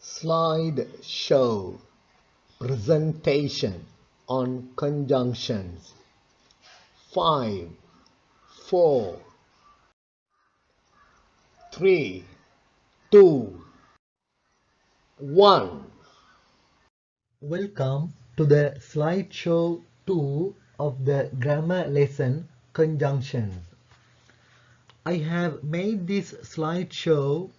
Slide show presentation on conjunctions. 5, 4, 3, 2, 1. Welcome to the slideshow 2 of the grammar lesson conjunctions. I have made this slideshow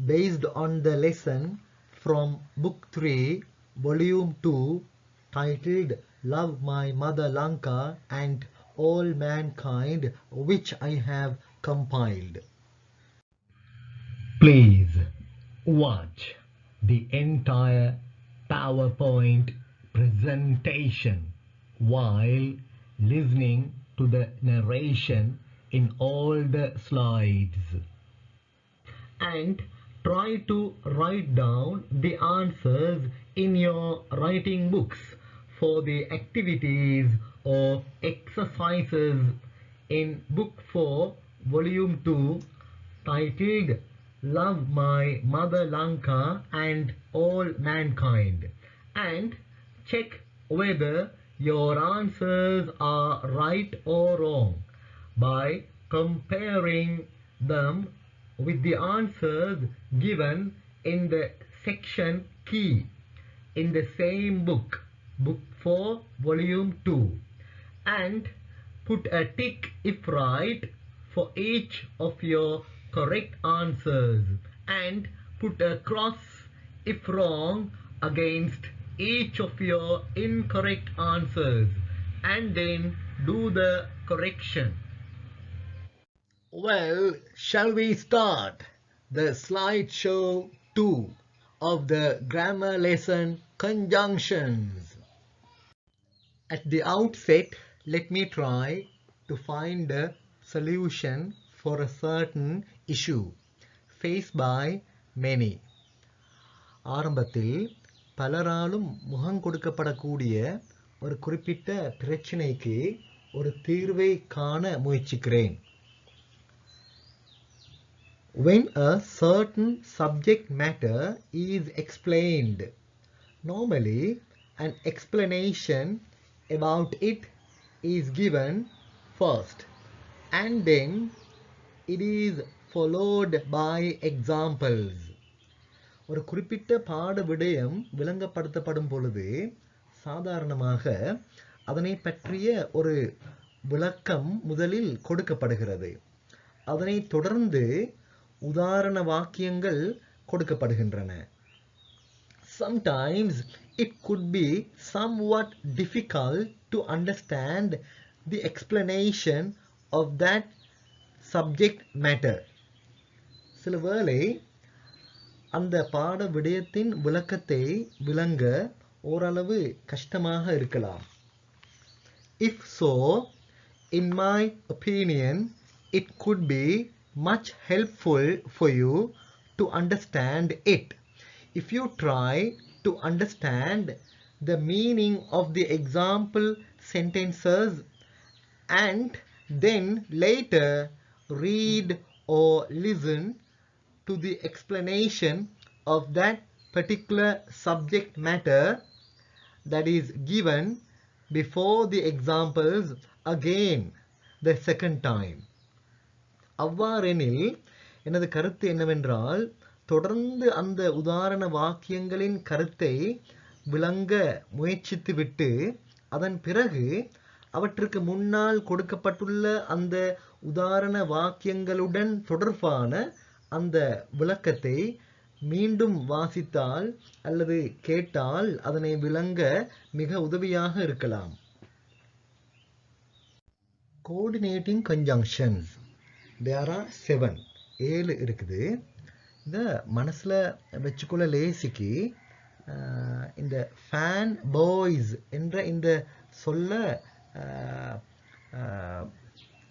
based on the lesson from Book 3, Volume 2, titled Love My Mother Lanka and All Mankind, which I have compiled. Please watch the entire PowerPoint presentation while listening to the narration in all the slides, and try to write down the answers in your writing books for the activities or exercises in Book 4, Volume 2, titled Love My Mother Lanka and All Mankind, and check whether your answers are right or wrong by comparing them with the answers given in the section key in the same book, Book 4, Volume 2, and put a tick if right for each of your correct answers, and put a cross if wrong against each of your incorrect answers, and then do the correction. Well, shall we start the slideshow 2 of the grammar lesson conjunctions? At the outset, let me try to find a solution for a certain issue faced by many. ஆரம்பத்தில் பலராலும் முகம் கொடுக்கப்படக்கூடிய ஒரு குறிப்பிட்ட பிரச்சனைக்கு ஒரு தீர்வை காண முயற்சிக்கிறேன். When a certain subject matter is explained, normally an explanation about it is given first, and then it is followed by examples. ஒரு குறிப்பிட்ட பாட விடயம் விளங்கப்படுத்தப்படும் பொழுது சாதாரணமாக அதனை பற்றிய ஒரு விளக்கம் முதலில் கொடுக்கப்படுகிறது. அதனை தொடர்ந்து உதாரண வாக்கியங்கள் கொடுக்கப்படுகின்றன. Sometimes it could be somewhat difficult to understand the explanation of that subject matter. சில வேளை அந்த பாட விடயத்தின் விளக்கத்தை விளங்க ஓரளவு கஷ்டமாக இருக்கலாம். If so, in my opinion, it could be much helpful for you to understand it if you try to understand the meaning of the example sentences and then later read or listen to the explanation of that particular subject matter that is given before the examples again the second time. அவ்வாறெனில் எனது கருத்து என்னவென்றால், தொடர்ந்து அந்த உதாரண வாக்கியங்களின் கருத்தை விளங்க முயற்சித்துவிட்டு அதன் பிறகு அவற்றுக்கு முன்னால் கொடுக்கப்பட்டுள்ள அந்த உதாரண வாக்கியங்களுடன் தொடர்பான அந்த விளக்கத்தை மீண்டும் வாசித்தால் அல்லது கேட்டால் அதனை விளங்க மிக உதவியாக இருக்கலாம். Coordinating conjunctions. There are 7. 7 இருக்குது. இந்த மனசில் வச்சுக்கொள்ள லேசிக்கு இந்த ஃபேன் பாய்ஸ் என்ற இந்த சொல்ல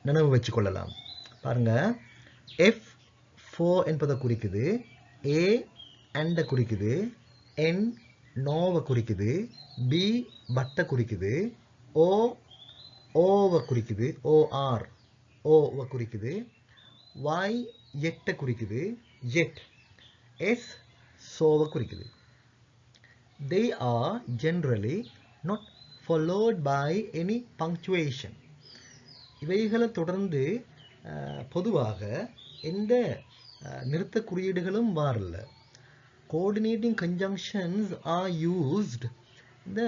நினைவு வச்சுக்கொள்ளலாம். பாருங்க, F4 என்பதை குறிக்குது, A அண்டை குறிக்குது, N நோவை குறிக்குது, B பட்டை குறிக்குது, O ஓவை குறிக்குது, OR ஓவை குறிக்குது, Y எட்டை குறிக்குது, ஜெட், S சோவை குறிக்குது. They are generally not followed by any punctuation. இவைகளை தொடர்ந்து பொதுவாக எந்த நிறுத்த குறியீடுகளும் வரல. Coordinating conjunctions are used. இந்த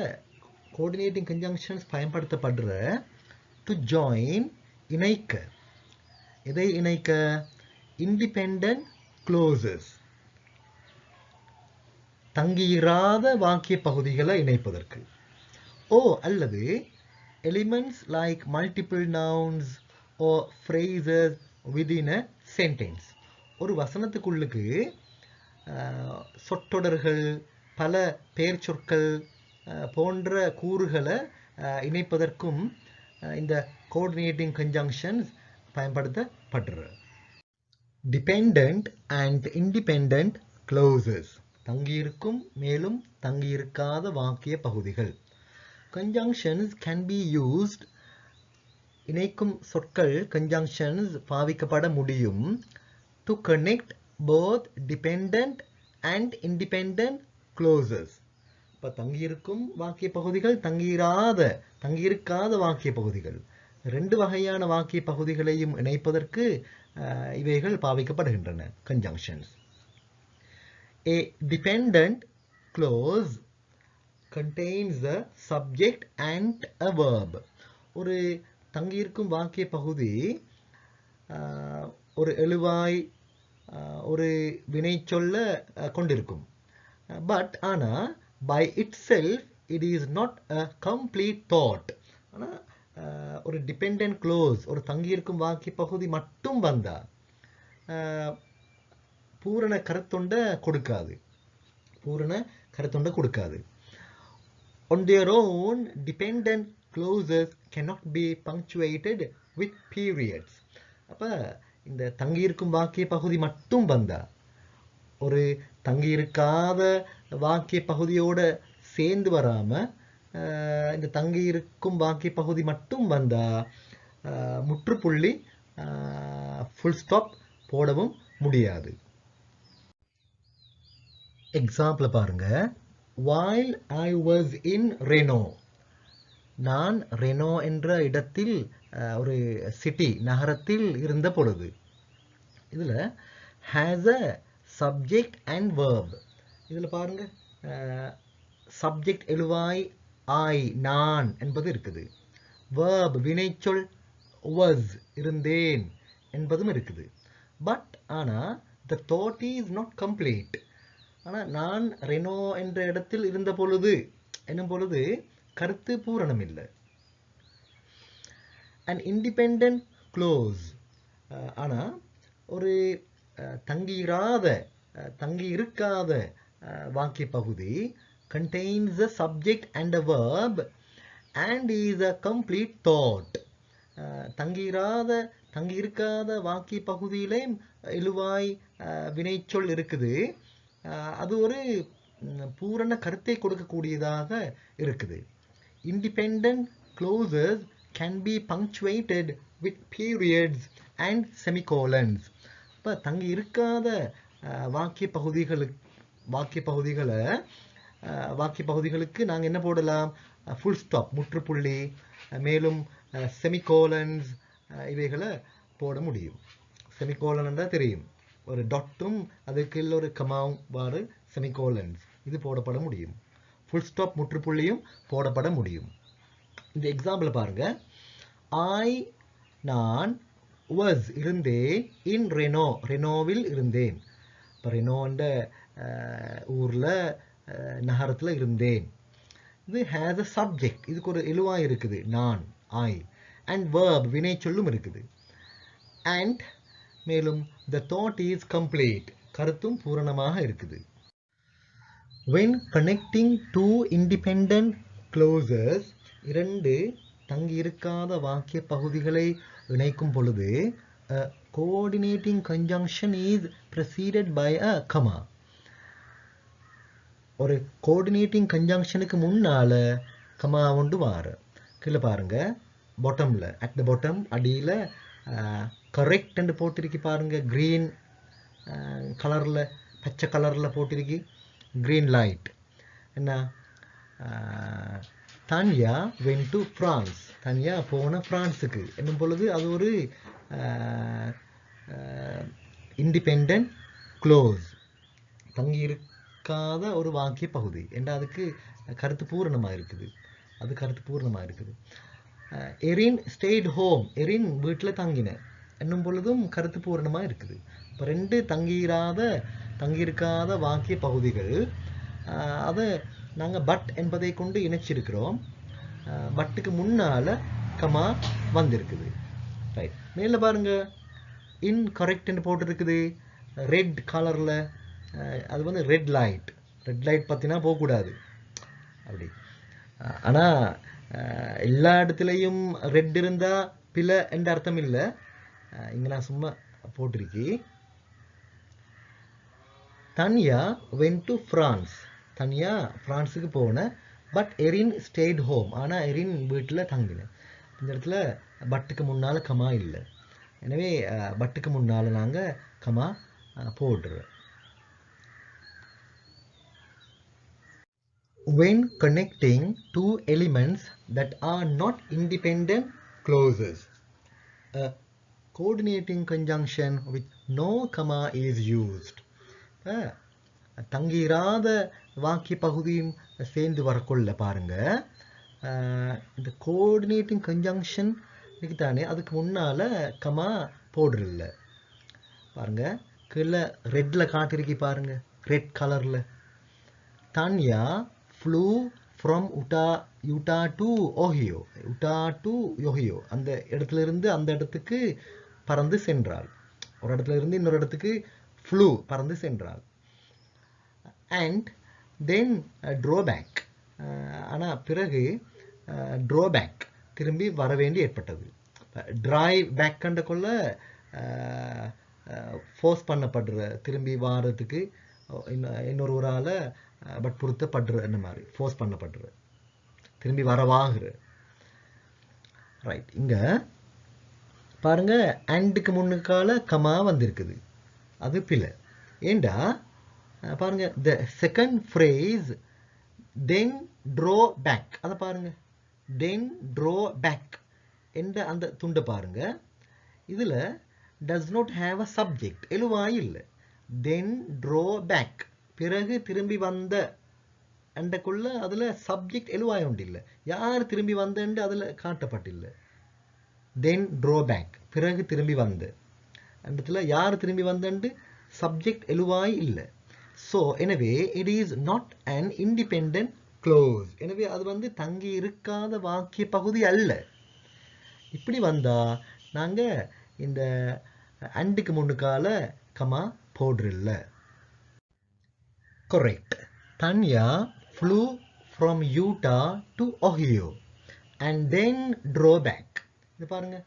coordinating conjunctions பயன்படுத்தப்படுற to join, இணைக்க. எதை இணைக்க? Independent clauses, தங்கியிராத வாக்கிய பகுதிகளை இணைப்பதற்கு. அல்லது elements like multiple nouns or phrases within a sentence. ஒரு வசனத்துக்குள்ளுக்கு சொற்றொடர்கள், பல பெயர் சொற்கள் போன்ற கூறுகளை இணைப்பதற்கும் இந்த coordinating conjunctions பயன்படுத்தப்படுற. Dependent and independent clauses, தங்கியிருக்கும் மேலும் தங்கியிருக்காத வாக்கிய பகுதிகள். Conjunctions can be used, இணைக்கும் சொற்கள் conjunctions பாவிக்கப்பட முடியும் to connect both dependent and independent clauses. இப்போ தங்கியிருக்கும் வாக்கிய பகுதிகள், தங்கியிருக்காத வாக்கிய பகுதிகள், ரெண்டு வகையான வாக்கிய பகுதிகளையும் இணைப்பதற்கு இவைகள் பாவிக்கப்படுகின்றன conjunctions. A dependent clause contains the subject and a verb. ஒரு தங்கியிருக்கும் வாக்கிய பகுதி ஒரு எழுவாய், ஒரு வினைச்சொல்ல கொண்டிருக்கும். பட் ஆனால் by itself it is not a complete thought. ஆனால் ஒரு டிபெண்டன்ட் க்ளோஸ், ஒரு தங்கியிருக்கும் வாக்கிய பகுதி மட்டும் வந்தா பூரண கருத்தொண்ட கொடுக்காது. On their own, dependent clauses cannot be punctuated with periods. அப்ப இந்த தங்கியிருக்கும் வாக்கிய பகுதி மட்டும் வந்தா, ஒரு தங்கியிருக்காத வாக்கிய பகுதியோட சேர்ந்து வராம இந்த தங்கியிருக்கும் வாக்கிய பகுதி மட்டும் வந்தா முற்றுப்புள்ளி ஃபுல் ஸ்டாப் போடவும் முடியாது. எக்ஸாம்பிள் பாருங்க. While I was in Reno, நான் ரெனோ என்ற இடத்தில், ஒரு சிட்டி நகரத்தில் இருந்த பொழுது. இதுல has a subject and verb. இதுல பாருங்க, சப்ஜெக்ட் எழுவாய் I, நான் என்பது இருக்குது. verb வினைச்சொல் was, இருந்தேன் என்பதும் இருக்குது. பட் ஆனா the thought is not complete. ஆனா நான் ரெனோ என்ற இடத்தில் இருந்த பொழுது என்னும் பொழுது கருத்து பூரணம் இல்லை. an independent clause, ஆனா ஒரு தங்கியிருக்காத வாக்கிய பகுதி contains a subject and a verb and is a complete thought. தங்கியிருக்காத வாக்கிய பகுதியிலே எழுவாய் வினைச்சொல் இருக்குது. அது ஒரு பூரண கருத்தை கொடுக்கக்கூடியதாக இருக்குது. Independent clauses can be punctuated with periods and semicolons. இப்போ தங்கியிருக்காத வாக்கிய பகுதிகளுக்கு நாங்கள் என்ன போடலாம்? ஃபுல் ஸ்டாப், முற்றுப்புள்ளி, மேலும் செமிகோலன்ஸ் இவைகளை போட முடியும். செமிகோலன் என்றால் தெரியும், ஒரு டாட்டும் அதுக்கு இல்லை ஒரு கமாவும் வாரு செமிகோலன்ஸ், இது போடப்பட முடியும். ஃபுல் ஸ்டாப் முற்றுப்புள்ளியும் போடப்பட முடியும். இந்த எக்ஸாம்பிள் பாருங்க. நான் was இருந்தேன், இன் ரெனோவில் இருந்தேன். இப்போ ரெனோன்ற ஊரில் நகரத்தில் இருந்தேன். இது has a subject, இதுக்கு ஒரு எழுவாய் இருக்குது, நான், I, and verb வினைச்சொல்லும் இருக்குது. and மேலும் the thought is complete, கருத்தும் பூரணமாக இருக்குது. when connecting two independent clauses, இரண்டு தங்கியிருக்காத வாக்கிய பகுதிகளை இணைக்கும் பொழுது a coordinating conjunction is preceded by a comma. ஒரு கோஆர்டினேட்டிங் கன்ஜங்ஷனுக்கு முன்னால கமா ஒன்று வார. கீழே பாருங்க, பாட்டம்ல, அட் த பாட்டம் அடியில் கரெக்ட் என்று போட்டிருக்கு பாருங்க, கிரீன் கலரில் பச்சை கலரில் போட்டிருக்கு green light. என்ன தான்யா went to France. தான்யா போன பிரான்ஸுக்கு என்னும் பொழுது அது ஒரு இண்டிபெண்டன்ட் க்ளோஸ், தங்கி இருக்காத ஒரு வாக்கிய பகுதி என்ற அதுக்கு கருத்து பூரணமாக இருக்குது. அது கருத்து பூரணமாக இருக்குது. எரின் ஸ்டேட் ஹோம், எரின் வீட்டில் தங்கின என்னும் பொழுதும் கருத்து பூரணமாக இருக்குது. இப்போ ரெண்டு தங்கியிருக்காத வாக்கிய பகுதிகள், அதை நாங்கள் பட் என்பதை கொண்டு இணைச்சிருக்கிறோம். பட்டுக்கு முன்னால் கமா வந்திருக்குது. ரைட், மேலே பாருங்கள் இன்கரெக்ட்னு போட்டிருக்குது ரெட் கலரில். அது வந்து ரெட் லைட் பார்த்தீங்கன்னா போகக்கூடாது அப்படி. ஆனால் எல்லா இடத்துலையும் ரெட் இருந்தால் பிழை என்ற அர்த்தம் இல்லை. இங்கே நான் சும்மா போட்டிருக்கி தன்யா வென்ட் டு ஃப்ரான்ஸ், தனியா ஃப்ரான்ஸுக்கு போன. பட் எரின் ஸ்டேட் ஹோம், ஆனால் எரின் வீட்டில் தங்கினேன். இந்த இடத்துல பட்டுக்கு முன்னால் கமா இல்லை. எனவே பட்டுக்கு முன்னால் நாங்கள் கமா போடுறோம். When connecting two elements that are not independent clauses, a coordinating conjunction with no comma is used. தங்கிராத வாக்கிய பகுதியும் சேர்ந்து வரக்குள்ள பாருங்க, இந்த கோஆர்டினேட்டிங் கன்ஜங்ஷன் தானே அதுக்கு முன்னால் கமா போடுறதில்ல. பாருங்க கீழே ரெட்டில் காட்டிருக்கி பாருங்க, ரெட் கலரில். தான்யா flew from Utah to Ohio. அந்த இடத்துல இருந்து அந்த இடத்துக்கு பறந்து சென்றாள். ஒரு இடத்துல இருந்து இன்னொரு இடத்துக்கு flew பறந்து சென்றாள். and then draw back, ஆனால் பிறகு draw back திரும்பி வர வேண்டி ஏற்பட்டது. டிரைவ் பேக் கண்ட கொள்ள ஃபோர்ஸ் பண்ணப்படுற, திரும்பி வாரத்துக்கு இன்னொரு ஒரு ஆளை வற்புறுத்தப்படுற, இந்த மாதிரி ஃபோர்ஸ் பண்ணப்படுற, திரும்பி வரவாகிற. ரைட், இங்கே பாருங்க அண்டுக்கு முன்னுக்கால கமா வந்திருக்குது, அது பிழை. ஏண்டா பாருங்க the second phrase then draw back, அதை பாருங்க தென் ட்ரோ பேக் என்ற அந்த துண்டை பாருங்க. இதில் does not have a subject, எழுவாய் இல்லை. then draw back பிறகு திரும்பி வந்த அண்டக்குள்ள அதில் சப்ஜெக்ட் எழுவாய் உண்டு இல்லை. யார் திரும்பி வந்தண்டு அதில் காட்டப்பட்டில்லை. then draw back பிறகு திரும்பி வந்த அண்டத்தில் யார் திரும்பி வந்தண்டு சப்ஜெக்ட் எழுவாய் இல்லை. ஸோ எனவே it is not an independent clause. எனவே அது வந்து தங்கி இருக்காத வாக்கிய பகுதி அல்ல. இப்படி வந்தா நாங்கள் இந்த அண்டுக்கு முன்னுக்கால கமா போடுறதில்ல. Correct. Dhanya flew from Utah to Ohio and then drove back. இது பாருங்க,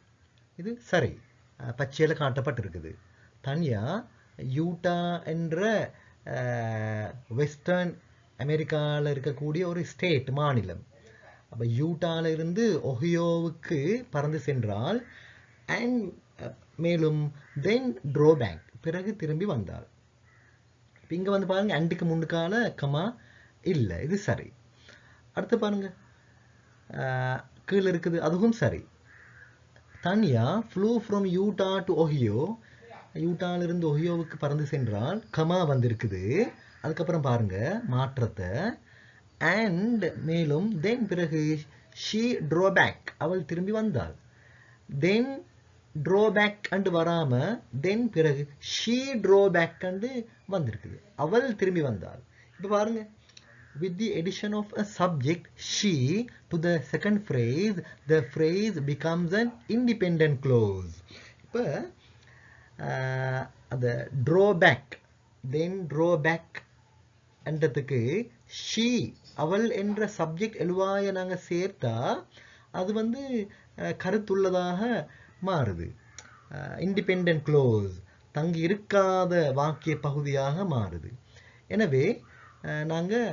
இது சரி, பச்சையில் காட்டப்பட்டிருக்குது. தன்யா யூட்டா என்ற வெஸ்டர்ன் அமெரிக்காவில் இருக்கக்கூடிய ஒரு ஸ்டேட், மாநிலம். அப்போ யூட்டாவில் இருந்து ஒஹியோவுக்கு பறந்து சென்றால் அண்ட் மேலும் தென் ட்ரோ பேக் பிறகு திரும்பி வந்தாள். இப்போ இங்கே வந்து பாருங்க அண்டுக்கு முன்னுக்கால கமா இல்லை, இது சரி. அடுத்து பாருங்க கீழே இருக்குது, அதுவும் சரி. Tanya flew from Utah to Ohio, யூட்டாலிருந்து ஒஹியோவுக்கு பறந்து சென்றால் கமா வந்திருக்குது. அதுக்கப்புறம் பாருங்க மாற்றத்தை அண்ட் மேலும் தென் பிறகு ஷீ ட்ரோ பேக் அவள் திரும்பி வந்தாள். தென் ட்ரோ பேக் அண்டு வராம தென் பிறகு ஷீ ட்ரோ பேக் அண்டு வந்திருக்குது, அவள் திரும்பி வந்தாள். இப்போ பாருங்க with the addition of a subject she to the second phrase, the phrase becomes an independent clause. இப்போ அந்த throw back then draw back என்றதுக்கு ஷீ அவள் என்ற சப்ஜெக்ட் எழுவாய நாங்கள் சேர்த்தா அது வந்து கருத்துள்ளதாக மாறுது. இண்டிபெண்டன்ட் க்ளோஸ், தங்கி இருக்காத வாக்கிய பகுதியாக மாறுது. எனவே நாங்கள்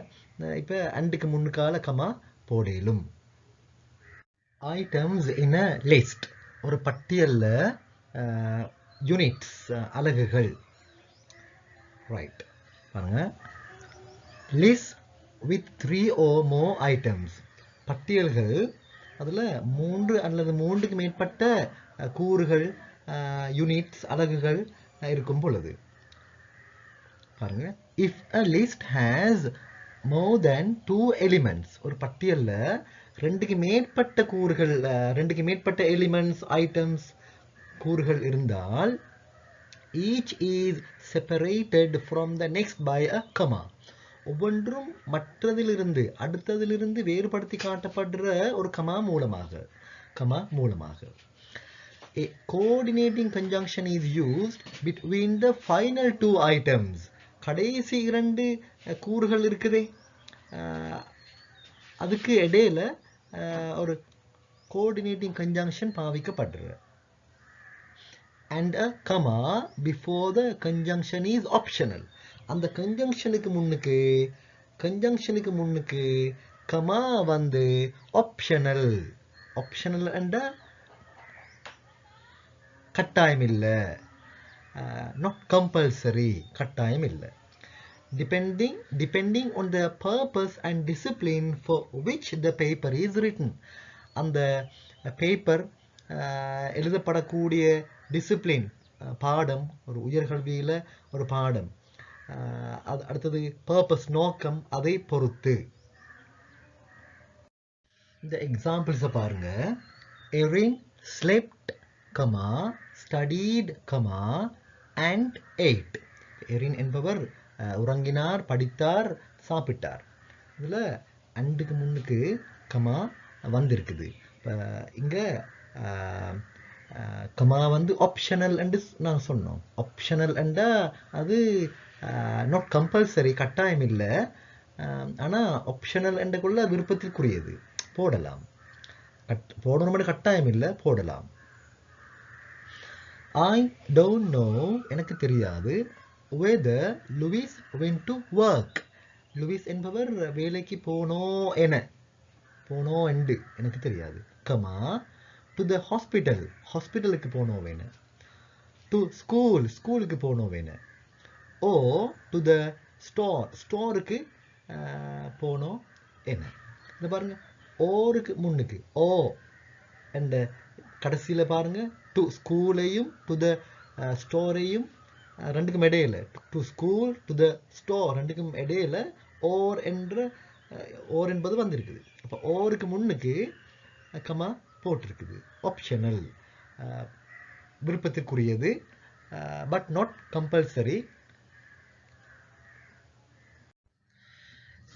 இப்போ அண்டுக்கு முன்னுக்கால கமா போடலும். ஐட்டம்ஸ் இன் அ லிஸ்ட், ஒரு பட்டியலில் யூனிட்ஸ் அலகுகள். ரைட், பாருங்க, list with 3 or more items. பட்டியல்கள் அதில் 3 அல்லது 3க்கு மேற்பட்ட கூறுகள், யூனிட்ஸ், அலகுகள் இருக்கும் பொழுது. பாருங்க, if a list has more than 2 elements, ஒரு பட்டியல்ல 2க்கு மேற்பட்ட கூறுகள், 2க்கு மேற்பட்ட எலிமெண்ட்ஸ், ஐட்டம்ஸ், கூறுகள் இருந்தால் each is separated from the next by a comma. ஒவ்வொன்றும் மற்றதிலிருந்து, அடுத்ததிலிருந்து வேறுபடுத்தி காட்டப்படுற ஒரு கமா மூலமாக. A coordinating conjunction is used between the final 2 items. கடைசி 2 கூறுகள் இருக்குதே, அதுக்கு இடையில ஒரு coordinating conjunction பாவிக்கப்படுற. And a comma before the conjunction is optional. அந்த கன்ஜங்ஷனுக்கு முன்னுக்கு கமா வந்து ஆப்ஷனல் என்ற கட்டாயம் இல்லை, not compulsory, கட்டாயம் இல்லை. depending on the purpose and discipline for which the paper is written. அந்த பேப்பர் எழுதப்படக்கூடிய டிசிப்ளின், பாடம், ஒரு உயர்கல்வியில் ஒரு பாடம், அடுத்தது பர்பஸ், நோக்கம், அதை பொறுத்து. இந்த எக்ஸாம்பிள்ஸை பாருங்க. Erin slept, studied, and ate. Erin என்பவர் உறங்கினார், படித்தார், சாப்பிட்டார். இதில் அண்டுக்கு முன்னுக்கு கமா வந்திருக்குது. இங்கே கமா வந்து ஆப்ஷனல் என்று நான் சொன்னோம். ஆப்ஷனல் என்றா அது நாட் கம்பல்சரி, கட்டாயம் இல்லை. ஆனால் ஆப்ஷனல் என்றக்குள்ள விருப்பத்திற்குரியது, போடலாம். போடணும் கட்டாயம் இல்லை, போடலாம். I don't know, எனக்கு தெரியாது. whether Louis went to work. Louis என்பவர் வேலைக்கு போனோ என்று எனக்கு தெரியாது. கமா டு த ஹாஸ்பிட்டல், ஹாஸ்பிட்டலுக்கு போனோ வேணும். டு ஸ்கூல், ஸ்கூலுக்கு போனோ வேணும். ஓ டு த ஸ்டோர், ஸ்டோருக்கு போனோ என்ன. இந்த பாருங்க, ஓருக்கு முன்னுக்கு ஓ என்ற கடைசியில் பாருங்க, டு ஸ்கூலையும் டு த ஸ்டோரையும் ரெண்டுக்கும் இடையில, to school to the store ரெண்டுக்கும் இடையில ஓர் என்பது வந்திருக்குது. அப்போ ஓருக்கு முன்னுக்கு கமா போட்டிருக்குது. ஆப்ஷனல், விருப்பத்திற்குரியது, but not compulsory.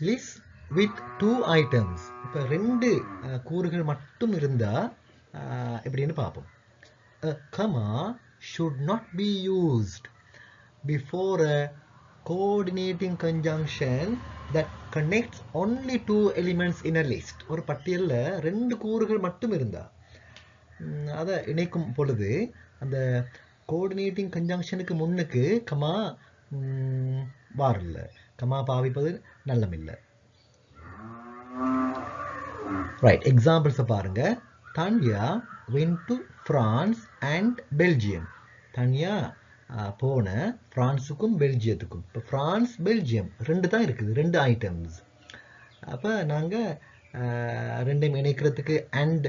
List with 2 items. இப்போ 2 கூறுகள் மட்டும் இருந்தால் எப்படின்னு பார்ப்போம். A comma should not be used before a coordinating conjunction that connects only 2 elements in a list. ஒரு பட்டியலில் 2 கூறுகள் மட்டும் இருந்தா அதை இணைக்கும் பொழுது அந்த கோஆர்டினேட்டிங் கன்ஜங்ஷனுக்கு முன்னுக்கு கமா வாரில்லை, கமா பாவிப்பது நல்லமில்லை. ரைட், எக்ஸாம்பிள்ஸை பாருங்க. Dhanya went to France and Belgium. Dhanya போன பிரான்ஸுக்கும் பெல்ஜியத்துக்கும். இப்போ ஃப்ரான்ஸ், பெல்ஜியம் 2 தான் இருக்குது, 2 ஐட்டம்ஸ். அப்போ நாங்கள் 2ஐயும் இணைக்கிறதுக்கு அண்ட்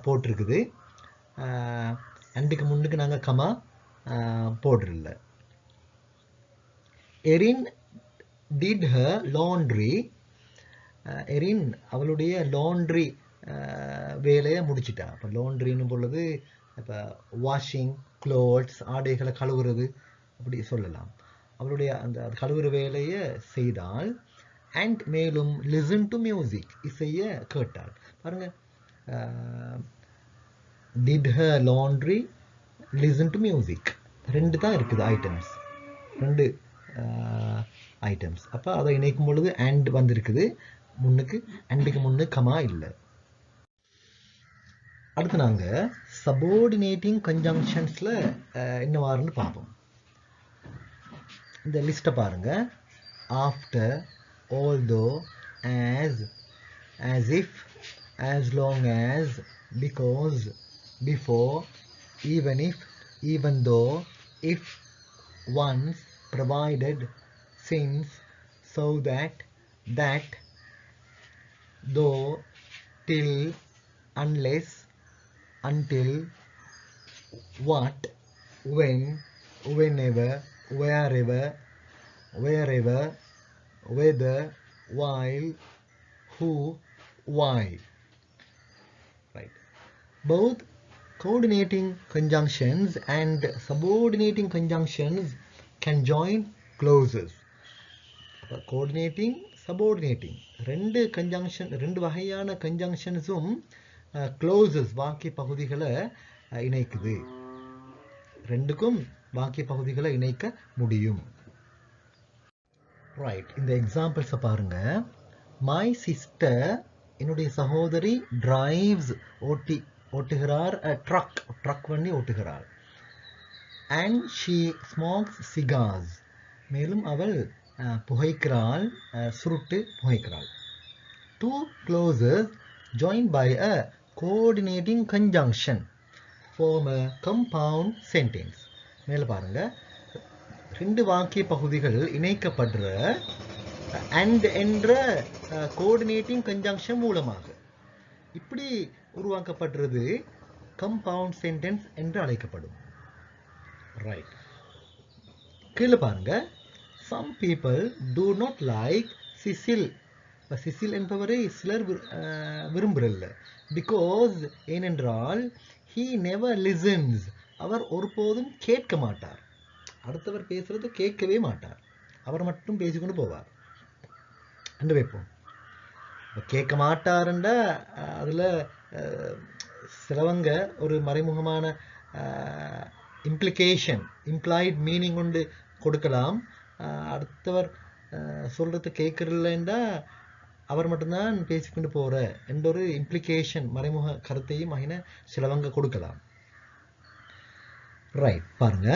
போட்டிருக்குது. அண்டுக்கு முன்னுக்கு நாங்கள் கமா போடுறதில்ல. Erin did her laundry. Erin அவளுடைய லாண்ட்ரி வேலையை முடிச்சிட்டா. இப்போ லாண்ட்ரின்னு பொழுது இப்போ வாஷிங் க்ளோத்ஸ், ஆடைகளை கழுவுறது அப்படி சொல்லலாம். அவளுடைய அந்த கழுவுற வேலையை செய்தால். அண்ட் மேலும் லிசன் டு மியூசிக், இசையை கேட்டாள். பாருங்க, did her laundry, listen to music 2 தான் இருக்குது ஐட்டம்ஸ், 2 ஐட்டம்ஸ். அப்போ அதை இணைக்கும் பொழுது அண்ட் வந்திருக்குது முன்னுக்கு, அண்டுக்கு முன்னு கமா இல்லை. அடுத்து நாங்கள் சபோர்டினேட்டிங் கன்ஜங்ஷன்ஸில் என்னவாருன்னு பார்ப்போம். இந்த லிஸ்ட்டை பாருங்க. After, although, as if, as long as, because, before, even if, even though, if, once, provided, since, so that, though, till, unless, until, what, when, whenever, wherever, whether, while, who, why. Right. Both coordinating conjunctions and subordinating conjunctions can join clauses. Coordinating, subordinating ரெண்டு conjunction, ரெண்டு வகையான conjunctionsum clauses வாக்கிய பகுதிகளை இணைக்குது. ரெண்டுக்கும் வாக்கிய பகுதிகளை இணைக்க முடியும். ரைட், இந்த எக்ஸாம்பிள்ஸை பாருங்க. மை சிஸ்டர், என்னுடைய சகோதரி, டிரைவ்ஸ், ஓட்டுகிறார், ட்ரக் வண்டி ஓட்டுகிறார். அண்ட் ஷீ ஸ்மோக்ஸ் சிகார்ஸ், மேலும் அவள் புகைக்கிறாள், சுருட்டு புகைக்கிறாள். Two clauses joined by a coordinating conjunction form a compound sentence. மேல பாருங்க, ரெண்டு வாக்கிய பகுதிகள் இணைக்கப்படுற and என்ற coordinating conjunction மூலமாக இப்படி உருவாக்கப்படுறது compound sentence என்று அழைக்கப்படும். ரைட், கீழே பாருங்க. some people do not like Cecil. Cecil என்பவரை சிலர் விரும்புறல்ல. பிகாஸ், ஏனென்றால், he never listens, அவர் ஒருபோதும் கேட்க மாட்டார். அடுத்தவர் பேசுறது கேட்கவே மாட்டார், அவர் மட்டும் பேசிக்கொண்டு போவார் என்று வைப்போம். கேட்க மாட்டாருண்டா அதில் சிலவங்க ஒரு மறைமுகமான இம்ப்ளிகேஷன், இம்ப்ளாய்ட் மீனிங் கொண்டு கொடுக்கலாம். அடுத்தவர் சொல்றது கேட்கறதில்லைண்டா அவர் மட்டும்தான் பேசிக்கொண்டு போற என்ற ஒரு இம்ப்ளிகேஷன், மறைமுக கருத்தையும் சிலவங்க கொடுக்கலாம். ரைட், பாருங்க.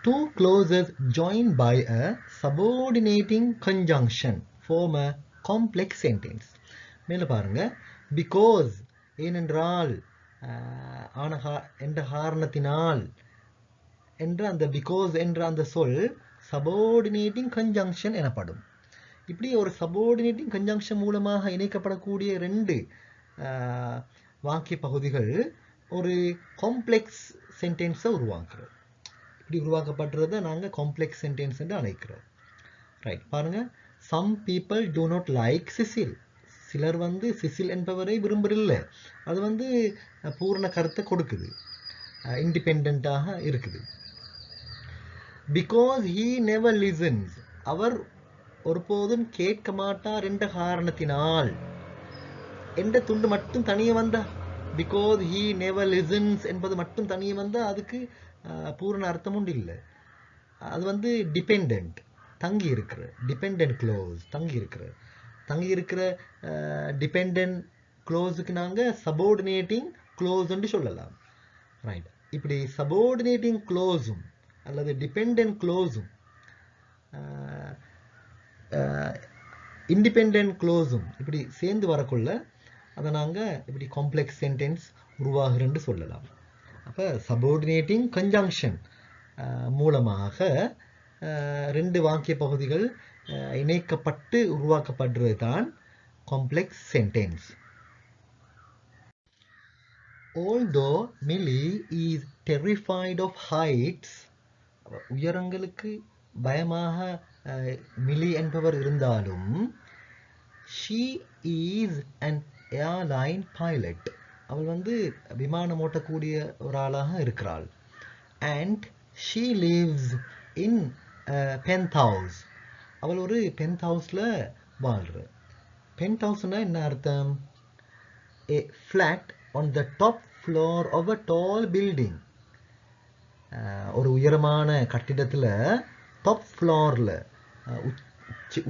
Two clauses joined by a subordinating conjunction form a complex sentence. மேல பாருங்க. because, ஏனென்றால், என்ற காரணத்தினால் என்ற அந்த because என்ற அந்த சொல் subordinating conjunction எனப்படும். இப்படி ஒரு subordinating conjunction மூலமாக இணைக்கப்படக்கூடிய ரெண்டு வாக்கிய பகுதிகள் ஒரு காம்ப்ளெக்ஸ் சென்டென்ஸை உருவாக்குறது. இப்படி உருவாக்கப்படுறதை நாங்கள் காம்ப்ளெக்ஸ் சென்டென்ஸ் என்று அழைக்கிறோம். ரைட், பாருங்க. some people do not like Cecil. சிலர் சிசில் என்பவரை விரும்புறில்லை. அது பூர்ண கருத்தை கொடுக்குது, இண்டிபெண்டாக இருக்குது. because he never listens, அவர் ஒருபோதும் கேட்க மாட்டார் என்ற காரணத்தினால் என்ற துண்டு மட்டும் தனியே வந்தா, because he never listens என்பது மட்டும் தனியே வந்தா அதுக்கு பூர்ண அர்த்தம் உண்டு இல்லை. அது டிபெண்டன்ட், தங்கி இருக்கிற, டிபெண்டன்ட் க்ளோஸ், தங்கி இருக்கிற டிபெண்டன்ட் க்ளோஸுக்கு நாங்கள் சபோர்டினேட்டிங் க்ளோஸ்ன்னு சொல்லலாம். ரைட், இப்படி சபோர்டினேட்டிங் க்ளோஸும் அல்லது டிபெண்டன்ட் க்ளோஸும் இண்டிபெண்டன்ட் க்ளோஸும் இப்படி சேர்ந்து வரக்குள்ள அதை நாங்கள் இப்படி காம்ப்ளெக்ஸ் சென்டென்ஸ் உருவாகுறன்னு சொல்லலாம். அப்போ சபோர்டினேட்டிங் கன்ஜங்ஷன் மூலமாக ரெண்டு வாக்கிய பகுதிகள் இணைக்கப்பட்டு உருவாக்கப்படுறது தான் complex sentence. Although Millie is terrified of heights, உயரங்களுக்கு பயமாக மிலி என்பவர் இருந்தாலும், she is an airline pilot, அவள் விமானம் ஓட்டக்கூடிய ஒரு ஆளாக இருக்கிறாள். and she lives in a penthouse, அவள் ஒரு பென்த் ஹவுஸில் வாழ்ற. பென்த் ஹவுஸ்னா என்ன அர்த்தம்? a flat on the top floor of a tall building, ஒரு உயரமான கட்டிடத்தில் டாப் ஃப்ளோரில்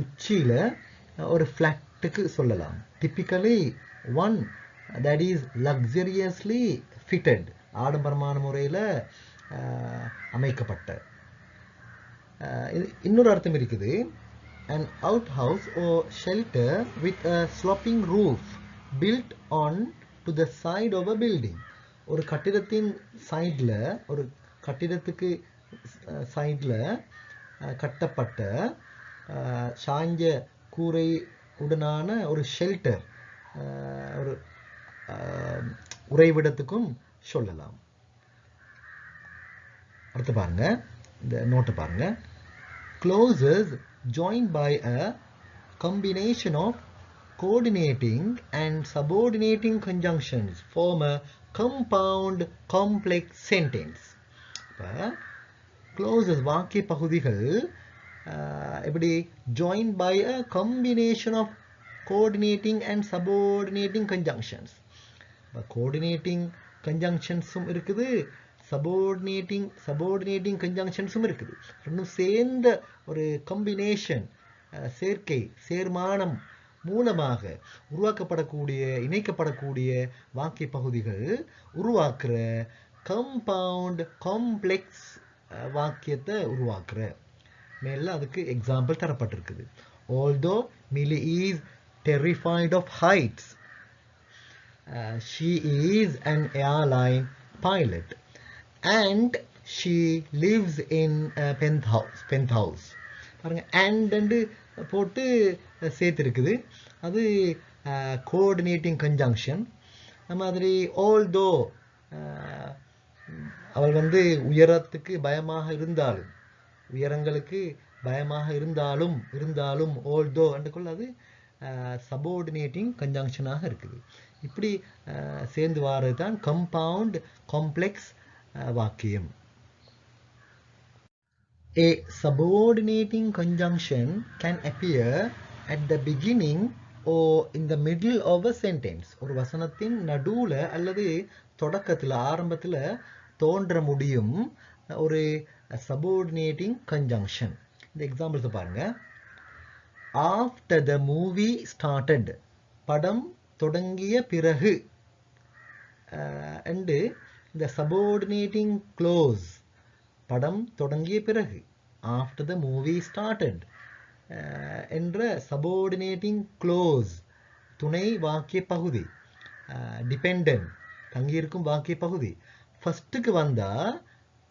உச்சியில் ஒரு ஃப்ளாட்டுக்கு சொல்லலாம். Typically one that is luxuriously fitted, ஆடம்பரமான முறையில் அமைக்கப்பட்ட. இன்னொரு அர்த்தம் இருக்குது, an outhouse or shelter with a sloping roof built on to the side of a building. ஒரு கட்டிடத்தின் சைடில், ஒரு கட்டிடத்துக்கு சைடில் கட்டப்பட்ட சாய்ஞ்ச கூரை உடனான ஒரு ஷெல்டர், ஒரு உறைவிடத்துக்கும் சொல்லலாம். அடுத்து பாருங்க, இந்த நோட்டை பாருங்க. Clauses joined by a combination of coordinating and subordinating conjunctions form a compound complex sentence. இப்போ clauses வாக்கிய பகுதிகள் எப்படி joined by a combination of coordinating and subordinating conjunctions. coordinating conjunctionsum இருக்குது, subordinating conjunctionsum இருக்குது. ரெண்டும் சேர்ந்த ஒரு combination, சேர்க்கை, சேர்மானம் மூலமாக உருவாக்கப்படக்கூடிய, இணைக்கப்படக்கூடிய வாக்கிய பகுதிகள் உருவாக்குற கம்பவுண்ட் காம்ப்ளெக்ஸ் வாக்கியத்தை உருவாக்குற. மேல அதுக்கு example தரப்பட்டிருக்குது. Although Millie is terrified of heights, she is an airline pilot and she lives in a penthouse. பாருங்க, and போட்டு சேர்த்துருக்குது. அது கோஆர்டினேட்டிங் கன்ஜங்ஷன். மாதிரி although அவள் உயரத்துக்கு பயமாக இருந்தாலும், உயரங்களுக்கு பயமாக இருந்தாலும் although என்றுக்குள்ள அது சபோர்டினேட்டிங் கன்ஜங்ஷனாக இருக்குது. இப்படி சேர்ந்து வாரது தான் கம்பவுண்ட் காம்ப்ளெக்ஸ் வாக்கியம். A subordinating conjunction can appear at the beginning or in the middle of a sentence. ஒரு வசனத்தின் நடுவுல அல்லது தொடக்கத்துல, ஆரம்பத்துல தோன்ற முடியும் ஒரு subordinating conjunction. இந்த எக்ஸாம்பிள்ஸ் பாருங்க. After the movie started, படம் தொடங்கிய பிறகு, and the subordinating clause, படம் தொடங்கிய பிறகு, after the movie started என்ற subordinating clause துணை வாக்கிய பகுதி, dependent தங்கியிருக்கும் வாக்கிய பகுதி ஃபர்ஸ்ட்டுக்கு வந்தா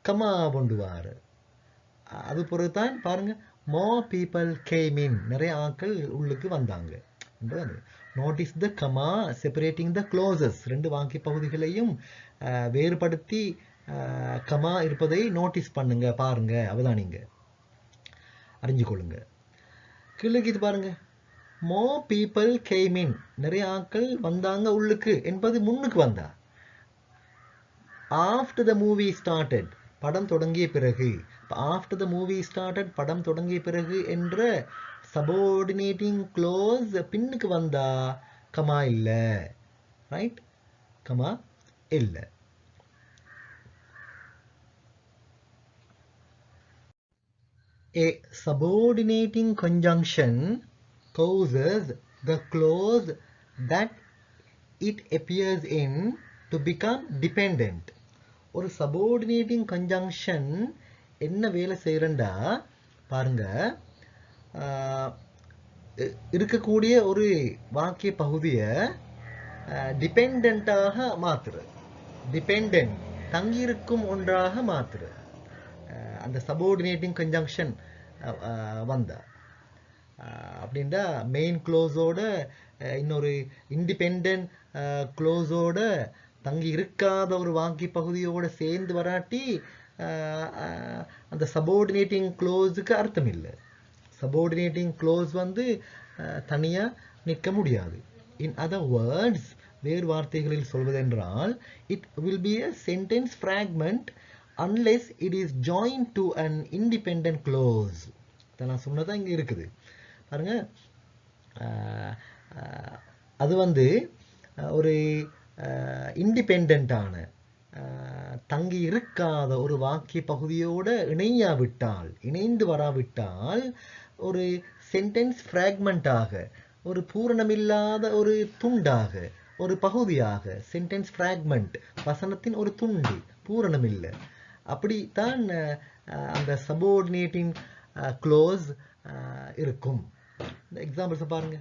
கமா கொண்டுவார். அது பொறுத்தான் பாருங்க, more people came in, நிறைய ஆட்கள் உள்ளுக்கு வந்தாங்க. நோட்டிஸ் த கமா செப்பரேட்டிங் த க்ளோசஸ், ரெண்டு வாக்கிய பகுதிகளையும் வேறுபடுத்தி கமா இருப்பதை நோட்டீஸ் பண்ணுங்க, பாருங்க, அவதானிங்க, அறிஞ்சு கொள்ளுங்க. கீழே இது பாருங்க, more people came in, நிறைய ஆட்கள் வந்தாங்க உள்ளுக்கு என்பது முன்னுக்கு வந்தா. After the movie started, படம் தொடங்கிய பிறகு. After the movie started, படம் தொடங்கிய பிறகு என்ற subordinating clause பின்னுக்கு வந்தா கமா இல்ல, ரைட்? கமா இல்ல. A subordinating conjunction causes the clause that it appears in to become dependent. ஒரு subordinating conjunction என்ன வேலை செய்யறண்டா பாருங்க, இருக்கக்கூடிய ஒரு வாக்கிய பகுதியை டிபெண்டாக மாத்துறது, டிபெண்டன்ட் தங்கியிருக்கும் ஒன்றாக மாத்துறது. அந்த சபோர்டினேட்டிங் கன்ஜங்ஷன் வந்தா அப்படின்னா மெயின் க்ளோஸோட இன்னொரு இண்டிபெண்டன்ட் க்ளோஸோட தங்கி இருக்காத ஒரு வாக்கிய பகுதியோட சேர்ந்து வராட்டி அந்த சபோர்டினேட்டிங் க்ளோஸுக்கு அர்த்தம் இல்லை. சபோர்டினேட்டிங் க்ளோஸ் தனியா நிற்க முடியாது. இன் அதர் வேர்ட்ஸ், வேறு வார்த்தைகளில் சொல்வதென்றால், it will be a sentence fragment unless it is joined to an independent clause. இதை நான் சொன்னதான் இங்க இருக்குது பாருங்க. அது ஒரு இண்டிபெண்டான தங்கி இருக்காத ஒரு வாக்கிய பகுதியோட இணைந்து வராவிட்டால் ஒரு சென்டென்ஸ் ஃப்ராக்மெண்டாக, ஒரு பூரணமில்லாத ஒரு துண்டாக, ஒரு பகுதியாக, சென்டென்ஸ் ஃப்ராக்மெண்ட், வசனத்தின் ஒரு துண்டு, பூரணம் இல்லை. அப்படித்தான் அந்த சபோர்டினேட்டிங் க்ளோஸ் இருக்கும். இந்த எக்ஸாம்பிள்ஸை பாருங்க.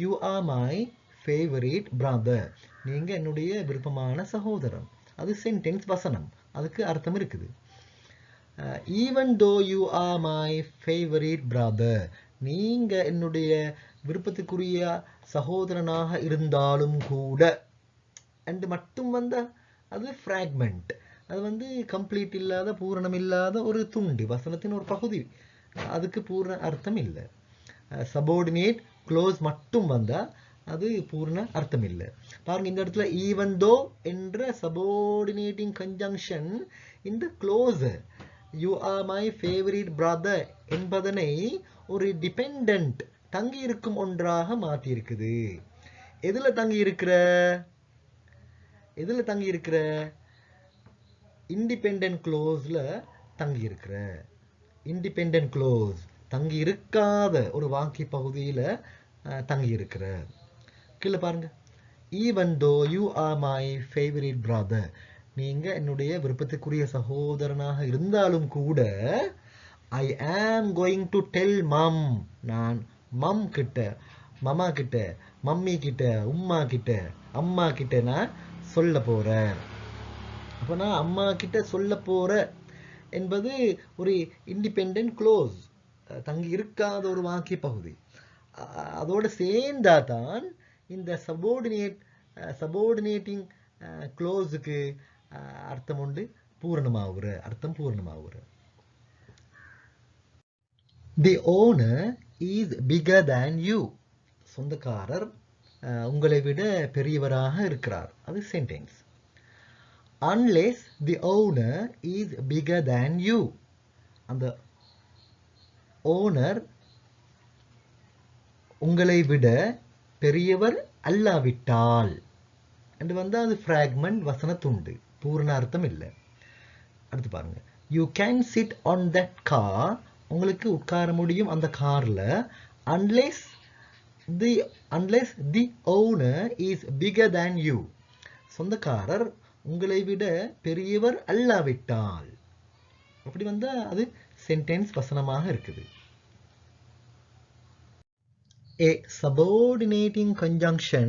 You are my favourite brother, நீங்க என்னுடைய விருப்பமான சகோதரன். அது சென்டென்ஸ், வசனம், அதுக்கு அர்த்தம் இருக்குது. even though you are my favorite brother, நீங்க என்னுடைய விருப்பத்துக்குரிய சகோதரனாக இருந்தாலும் கூட, அண்ட் மட்டும் வந்தா அது ஃப்ராக்மெண்ட், அது வந்து கம்ப்ளீட் இல்லாத, பூரணம் இல்லாத ஒரு துண்டு, வசனத்தின் ஒரு பகுதி, அதுக்கு பூர்ண அர்த்தம் இல்லை. சபோர்டினேட் க்ளோஸ் மட்டும் வந்தா அது பூர்ண அர்த்தம் இல்லை. பாருங்க, இந்த இடத்துல ஈவன் தோ என்ற சபோர்டினேட்டிங் கன்ஜங்ஷன் இந்த close you are my favourite brother என்பதனை ஒரு டிபெண்டன்ட், தங்கி இருக்கும் ஒன்றாக மாற்றி இருக்குது. எதுல தங்கி இருக்கிற, எதுல தங்கி இருக்கிற, இண்டிபெண்டன்ட் க்ளோஸ்ல தங்கி இருக்கிற. இண்டிபெண்டன்ட் க்ளோஸ் தங்கி இருக்காத ஒரு வாக்கிய பகுதியில தங்கி இருக்கிற. கீழே பாருங்க, even though you are my favourite brother, நீங்க என்னுடைய விருப்பத்துக்குரிய சகோதரனாக இருந்தாலும் கூட, ஐ ஆம் கோயிங் டு டெல் மம், நான் மம் கிட்ட, மமா கிட்ட, மம்மி கிட்ட, உம்மா கிட்ட, அம்மா கிட்ட நான் சொல்ல போறேன். அப்ப நான் அம்மா கிட்ட சொல்ல போற என்பது ஒரு இண்டிபெண்டன்ட் க்ளோஸ், தங்கி இருக்காத ஒரு வாக்கிய பகுதி. அதோட சேர்ந்தா தான் இந்த சபோர்டினேட்டிங் க்ளோஸுக்கு அர்த்தம் உண்டு, பூரணமாகுற அர்த்தம் பூரணமாகுற. The owner is bigger than you, சொந்தக்காரர் உங்களை விட பெரியவராக இருக்கிறார், அது sentence. unless the owner is bigger than you, அந்த ஓனர் உங்களை விட பெரியவர் அல்லாவிட்டால் என்று வந்து அது ஃப்ராக்மெண்ட், வசன துண்டு, பூர்ண அர்த்தம் இல்லை. அடுத்து பாருங்க, you can sit on that car, உங்களுக்கு உட்கார முடியும் அந்த கார்ல, unless the owner is bigger than you, சொந்தக்காரர் உங்களை விட பெரியவர் அல்லாவிட்டால். அப்படி வந்தா அது சென்டென்ஸ், வசனமாக இருக்குது. A subordinating conjunction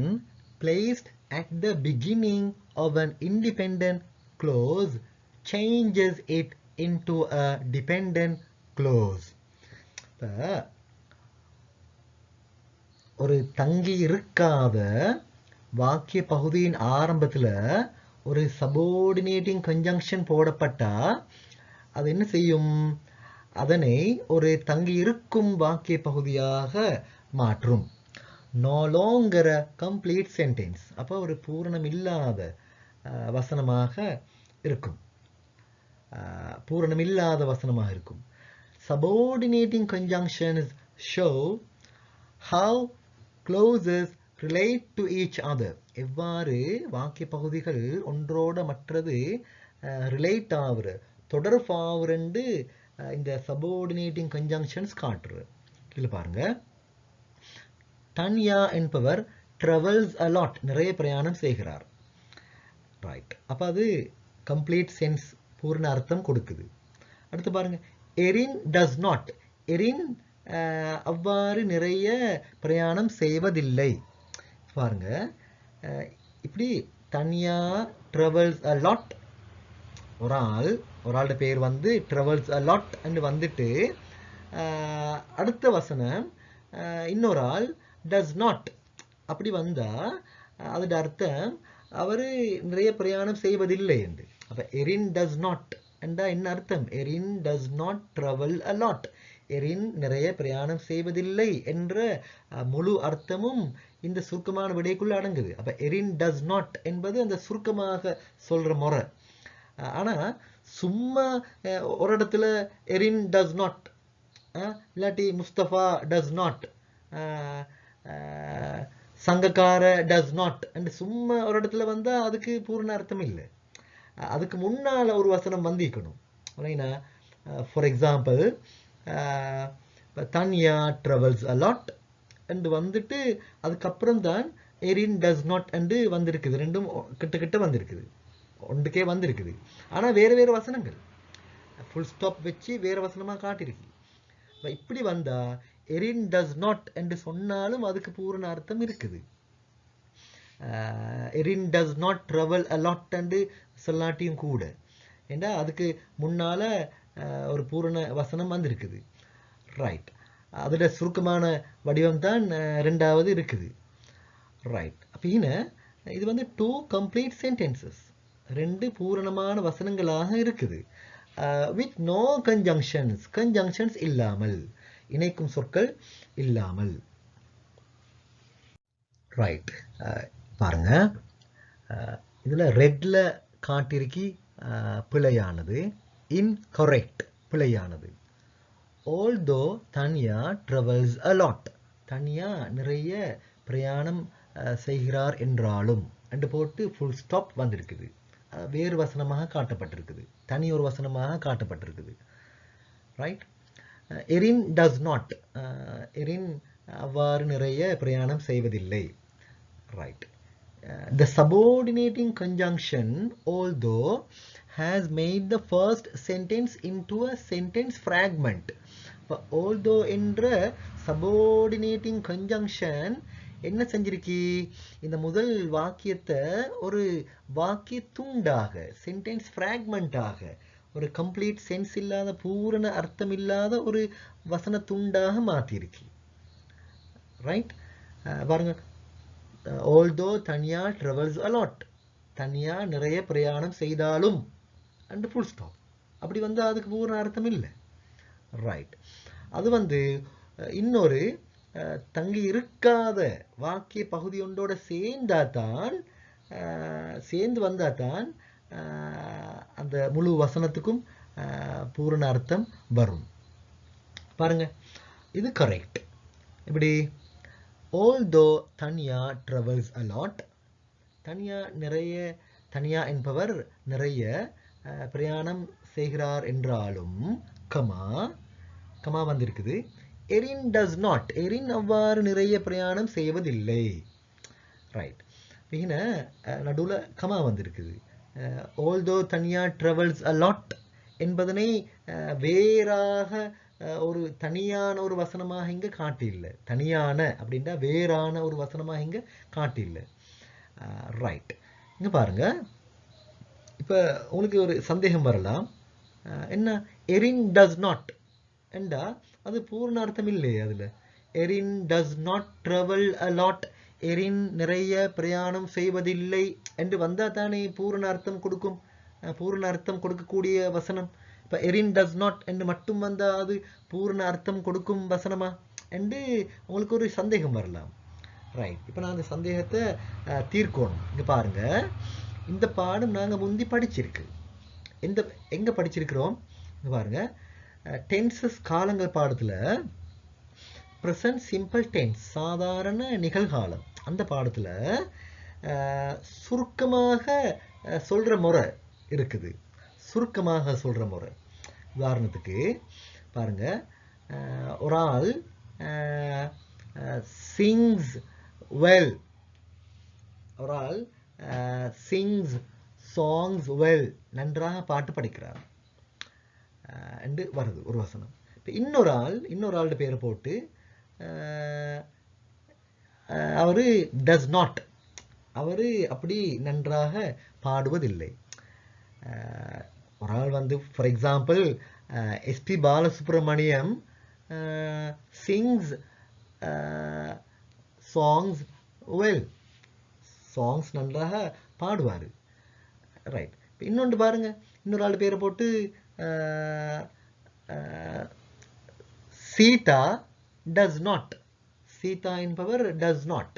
placed at the beginning of an independent clause changes it into a dependent clause. ஒரு தங்கி இருக்காத வாக்கிய பகுதியின் ஆரம்பத்தில் ஒரு சபோர்டினேட்டிங் கன்ஜங்ஷன் போடப்பட்டா அது என்ன செய்யும், அதனை ஒரு தங்கி இருக்கும் வாக்கிய பகுதியாக மாற்றும். No longer a complete sentence, அப்போ ஒரு பூரணம் இல்லாத வசனமாக இருக்கும், பூரணம் இல்லாத வசனமாக இருக்கும். Subordinating conjunctions show how clauses relate to each other, எவ்வாறு வாக்கிய பகுதிகள் ஒன்றோட மற்றது ரிலேட் ஆகுற, தொடர்பாகுறண்டு இந்த சபோர்டினேட்டிங் கன்ஜங்ஷன்ஸ் காட்டுற. கீழே பாருங்க, தன்யா என்பவர் travels a lot, நிறைய பிரயாணம் செய்கிறார். ரைட், அப்ப அது கம்ப்ளீட் சென்ஸ், பூர்ண அர்த்தம் கொடுக்குது. அடுத்து பாருங்க, எரின் டஸ் நாட், எரின் அவ்வாறு நிறைய பிரயாணம் செய்வதில்லை. பாருங்க, இப்படி தன்யா travels a lot, ஒரு ஆளோட பேர் வந்து travels a lot and வந்துட்டு அடுத்த வசனம் இன்னொரு ஆள் does not, அப்படி வந்தா அதோட அர்த்தம் அவர் நிறைய பிரயாணம் செய்வதில்லை என்று. அப்ப எரின் டஸ் நாட் என்றா என்ன அர்த்தம், Erin does not travel a lot, Erin நிறைய பிரயாணம் செய்வதில்லை என்ற முழு அர்த்தமும் இந்த சுருக்கமான விடைக்குள்ள அடங்குது. அப்ப எரின் டஸ் நாட் என்பது அந்த சுருக்கமாக சொல்ற முறை. ஆனா சும்மா ஒரு இடத்துல எரின் டஸ் நாட், இல்லாட்டி Mustafa does not, Sangakkara does not and சும்மா ஒரு இடத்துல வந்தா அதுக்கு பூர்ண அர்த்தம் இல்லை. அதுக்கு முன்னால ஒரு வசனம் வந்திக்கணும். For example, Tanya travels a lot and வந்துட்டு அதுக்கப்புறம் தான் எரின் டஸ் நாட் அண்டு வந்திருக்குது. ரெண்டும் கிட்ட கிட்ட வந்திருக்குது, ஒன்றுக்கே வந்திருக்குது. ஆனா வேற வேற வசனங்கள், ஃபுல் ஸ்டாப் வச்சு வேற வசனமா காட்டிருக்கு. இப்படி வந்தா எரின் டஸ் நாட் என்று சொன்னாலும் அதுக்கு பூரண அர்த்தம் இருக்குது. Erin does not travel a lot என்று சொல்லாட்டியும் கூட, ஏண்டா அதுக்கு முன்னால ஒரு பூரண வசனம் வந்திருக்குது. ரைட், அதோட சுருக்கமான வடிவம் தான் ரெண்டாவது இருக்குது. ரைட், அப்போ இது வந்து 2 complete sentences, 2 பூரணமான வசனங்களாக இருக்குது. வித் நோ கன்ஜங்ஷன்ஸ் இல்லாமல், இணைக்கும் சொற்கள் இல்லாமல். ரைட், பாருங்க, இதில் ரெட்ல காட்டிருக்கி பிழையானது, incorrect, பிழையானது. Although Tanya travels a lot, தனியா நிறைய பிரயாணம் செய்கிறார் என்றாலும் என்று போட்டு ஃபுல் ஸ்டாப் வந்திருக்குது. வேறு வசனமாக காட்டப்பட்டிருக்குது, தனி ஒரு வசனமாக காட்டப்பட்டிருக்குது. Right, Erin does not, Erin அவ்வாறு நிறைய பிரயாணம் செய்வதில்லை. Right, the subordinating conjunction although has made the first sentence into a sentence fragment. although என்ற subordinating conjunction என்ன செஞ்சிருக்கி, இந்த முதல் வாக்கியத்தை ஒரு வாக்கிய துண்டாக, சென்டென்ஸ் ஃப்ராக்மெண்டாக, ஒரு கம்ப்ளீட் சென்ஸ் இல்லாத, பூரண அர்த்தம் இல்லாத ஒரு வசன துண்டாக மாற்றிருக்கி. ரைட், பாருங்க, although Tanya travels a lot, தனியா நிறைய பிரயாணம் செய்தாலும் அண்ட் ஃபுல் ஸ்டாப். அப்படி வந்து அதுக்கு பூரண அர்த்தம் இல்லை. ரைட், அது வந்து இன்னொரு தங்கி இருக்காத வாக்கிய பகுதி ஒன்றோட சேர்ந்து வந்தாதான் அந்த முழு வசனத்துக்கும் பூரண அர்த்தம் வரும். பாருங்க, இது கரெக்ட். இப்படி although Tanya travels a lot, தனியா என்பவர் நிறைய பிரயாணம் செய்கிறார் என்றாலும், கமா வந்திருக்குது. எரின் டஸ் நாட், எரின் அவ்வாறு நிறைய பிரயாணம் செய்வதில்லை. ரைட், நடுவில் கமா வந்திருக்குது. although Tanya travels a lot என்பதனை வேறாக ஒரு தனியான ஒரு வசனமாக இங்கே காட்டில்லை. தனியான அப்படின்னா வேறான ஒரு வசனமாக இங்கே காட்டில்லை. ரைட், இங்கே பாருங்க, இப்போ உங்களுக்கு ஒரு சந்தேகம் வரலாம், என்ன எரின் டஸ் நாட் என்றா அது பூர்ண அர்த்தம் இல்லையே. அதில் Erin does not travel a lot, Erin நிறைய பிரயாணம் செய்வதில்லை என்று வந்தால் தானே பூரண அர்த்தம் கொடுக்கும், பூரண அர்த்தம் கொடுக்கக்கூடிய வசனம். இப்போ எரின் டஸ் நாட் என்று மட்டும் வந்தால் அது பூரண அர்த்தம் கொடுக்கும் வசனமா என்று உங்களுக்கு ஒரு சந்தேகம் வரலாம். ரைட், இப்போ நான் அந்த சந்தேகத்தை தீர்க்கணும். இங்கே பாருங்க, இந்த பாடம் நாங்கள் முந்தி படிச்சிருக்கு. எங்கே படிச்சிருக்கிறோம்? இங்கே பாருங்க, டென்சஸ் காலங்கள் பாடத்தில் ப்ரெசன்ட் சிம்பிள் டென்ஸ், சாதாரண நிகழ்காலம், அந்த பாடத்தில் சுருக்கமாக சொல்கிற முறை இருக்குது. சுருக்கமாக சொல்கிற முறை, உதாரணத்துக்கு பாருங்க, ஒரு ஆள் சிங்ஸ் வெல், ஒரு ஆள் சிங்ஸ் சாங்ஸ் வெல், நன்றாக பாட்டு படிக்கிறார் என்று வருது ஒரு வசனம். இப்போ இன்னொரு ஆளுடைய பேரை போட்டு அவர் டஸ் நாட், அவர் அப்படி நன்றாக பாடுவதில்லை. ஒரு ஆள் வந்து for example SP Balasubramaniam sings songs well, songs நன்றாக பாடுவார். ரைட், இன்னொன்று பாருங்க, இன்னொரு ஆள் பேரை போட்டு சீதா டஸ் நாட், சீதா என்பவர் டஸ் நாட்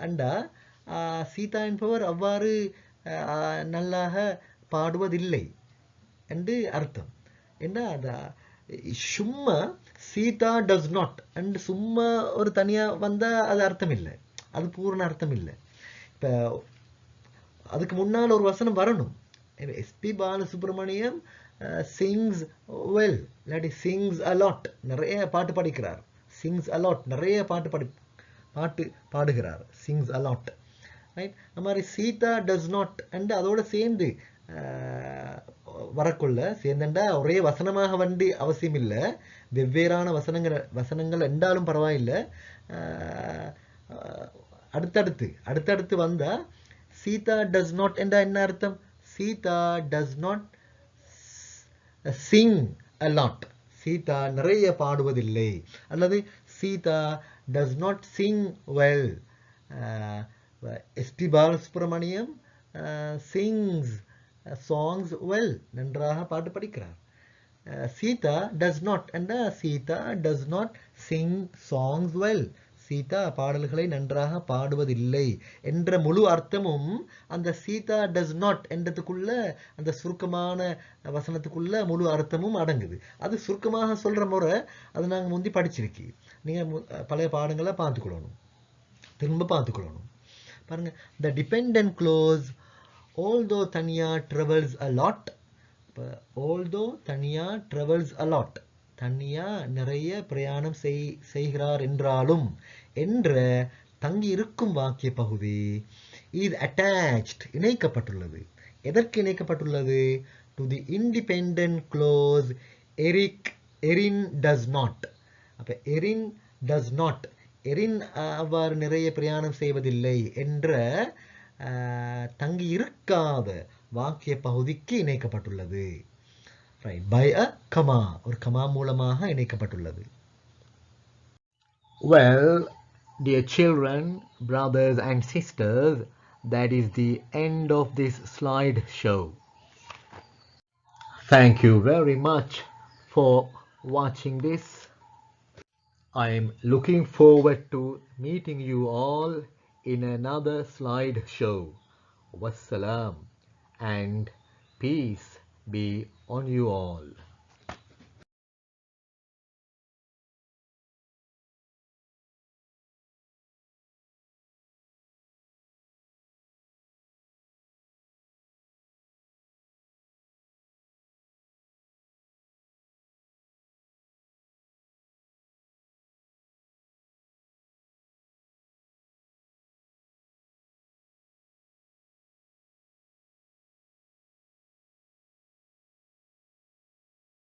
அண்டா சீதா என்பவர் அவ்வாறு நல்லாக பாடுவதில்லை என்று அர்த்தம். என்ன, சும்மா சீதா டஸ் நாட் அண்ட் சும்மா ஒரு தனியாக வந்தால் அது அர்த்தம் இல்லை, அது பூர்ண அர்த்தம் இல்லை. இப்போ அதுக்கு முன்னால் ஒரு வசனம் வரணும். எஸ்பி பாலசுப்ரமணியம் சிங்ஸ் வெல், இல்லாட்டி சிங்ஸ் அலாட், நிறைய பாட்டு படிக்கிறார். சிங்ஸ் அலாட், நிறைய பாட்டு பாடுகிறார், சிங்ஸ் அலாட். ரைட், அந்த மாதிரி சீதா டஸ் நாட் அண்ட் அதோட சேர்ந்து வரக்குள்ள சேர்ந்தண்டா ஒரே வசனமாக வந்து அவசியம் இல்லை, வெவ்வேறான வசனங்கள் என்றாலும் பரவாயில்லை. அடுத்தடுத்து வந்தா சீதா டஸ் நாட் என்றா என்ன அர்த்தம்? Sita does not sing a lot. Sita நிறைய பாடுவதில்லை. அல்லது Sita does not sing well. S P Balasubrahmanyam sings songs well. நன்றாக பாட்டு படிக்கிறார். Sita does not and Sita does not sing songs well. Sita பாடல்களை நன்றாக பாடுவதில்லை என்ற முழு அர்த்தமும் அந்த சீதா does not என்றதுக்குள்ள அந்த சுருக்கமான வசனத்துக்குள்ள முழு அர்த்தமும் அடங்குது. அது சுருக்கமாக சொல்ற முறை அது நாங்கள் முந்தி படிச்சிருக்கோம். நீங்கள் பழைய பாடங்களை பார்த்துக்கொள்ளணும், திரும்ப பார்த்துக்கொள்ளணும். பாருங்க, the dependent clause although Tanya travels a lot. although Tanya travels a lot, Dhanya நிறைய பிரயாணம் செய்கிறார் என்றாலும் என்ற தங்கி இருக்கும் வாக்கிய பகுதி is attached இணைக்கப்பட்டுள்ளது. எதற்கு இணைக்கப்பட்டுள்ளது? to the independent clause Erin does not. அப்ப Erin does not, எரின் அவ்வாறு நிறைய பிரயாணம் செய்வதில்லை என்ற தங்கி இருக்காத வாக்கிய பகுதிக்கு இணைக்கப்பட்டுள்ளது. Right, by a comma, ஒரு comma மூலமாக இணைக்கப்பட்டுள்ளது. Well, dear children, brothers and sisters, that is the end of this slide show. Thank you very much for watching this. I am looking forward to meeting you all in another slide show. Wassalam and peace be on you all.